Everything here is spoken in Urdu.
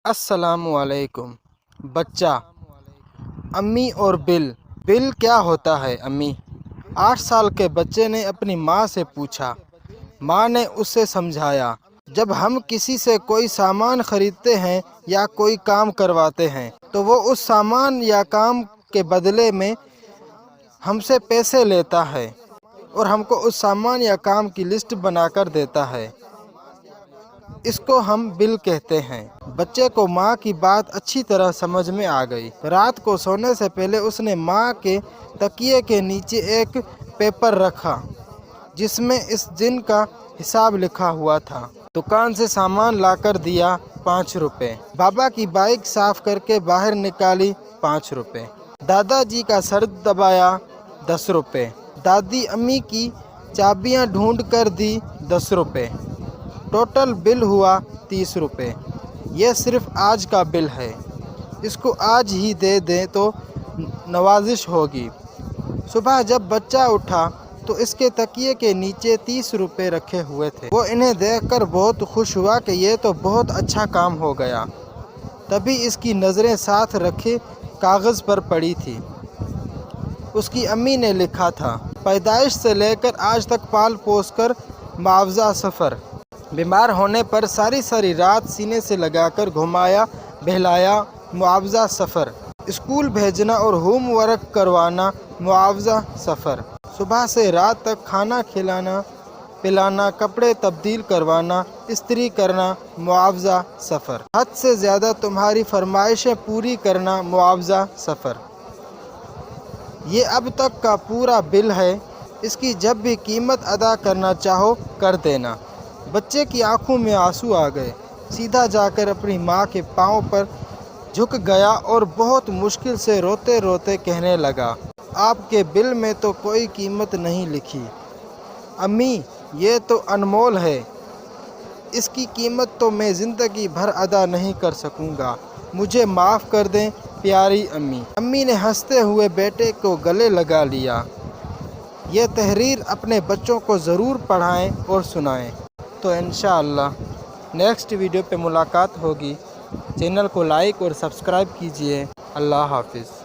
السلام علیکم۔ بچہ: امی اور بل۔ بل کیا ہوتا ہے امی؟ 8 سال کے بچے نے اپنی ماں سے پوچھا۔ ماں نے اسے سمجھایا، جب ہم کسی سے کوئی سامان خریدتے ہیں یا کوئی کام کرواتے ہیں تو وہ اس سامان یا کام کے بدلے میں ہم سے پیسے لیتا ہے اور ہم کو اس سامان یا کام کی لسٹ بنا کر دیتا ہے۔ اس کو ہم بل کہتے ہیں۔ بچے کو ماں کی بات اچھی طرح سمجھ میں آ گئی۔ رات کو سونے سے پہلے اس نے ماں کے تکیے کے نیچے ایک پیپر رکھا جس میں اس دن کا حساب لکھا ہوا تھا۔ دکان سے سامان لا کر دیا 5 روپے۔ بابا کی بائک صاف کر کے باہر نکالی 5 روپے۔ دادا جی کا سر دبایا 10 روپے۔ دادی امی کی چابیاں ڈھونڈ کر دی 10 روپے۔ ٹوٹل بل ہوا 30 روپے۔ یہ صرف آج کا بل ہے، اس کو آج ہی دے دیں تو نوازش ہوگی۔ صبح جب بچہ اٹھا تو اس کے تکیے کے نیچے 30 روپے رکھے ہوئے تھے۔ وہ انہیں دیکھ کر بہت خوش ہوا کہ یہ تو بہت اچھا کام ہو گیا۔ تبھی اس کی نظریں ساتھ رکھے کاغذ پر پڑی تھی۔ اس کی امی نے لکھا تھا، پیدائش سے لے کر آج تک پال پوس کر معاوضہ صفر۔ بیمار ہونے پر ساری رات سینے سے لگا کر گھمایا بہلایا معاوضہ صفر۔ اسکول بھیجنا اور ہوم ورک کروانا معاوضہ صفر۔ صبح سے رات تک کھانا کھلانا پلانا، کپڑے تبدیل کروانا، استری کرنا معاوضہ صفر۔ حد سے زیادہ تمہاری فرمائشیں پوری کرنا معاوضہ صفر۔ یہ اب تک کا پورا بل ہے، اس کی جب بھی قیمت ادا کرنا چاہو کر دینا۔ بچے کی آنکھوں میں آنسو آ گئے، سیدھا جا کر اپنی ماں کے پاؤں پر جھک گیا اور بہت مشکل سے روتے روتے کہنے لگا، آپ کے بل میں تو کوئی قیمت نہیں لکھی امی، یہ تو انمول ہے، اس کی قیمت تو میں زندگی بھر ادا نہیں کر سکوں گا، مجھے معاف کر دیں پیاری امی۔ امی نے ہنستے ہوئے بیٹے کو گلے لگا لیا۔ یہ تحریر اپنے بچوں کو ضرور پڑھائیں اور سنائیں۔ تو انشاءاللہ نیکسٹ ویڈیو پہ ملاقات ہوگی۔ چینل کو لائک اور سبسکرائب کیجیے۔ اللہ حافظ۔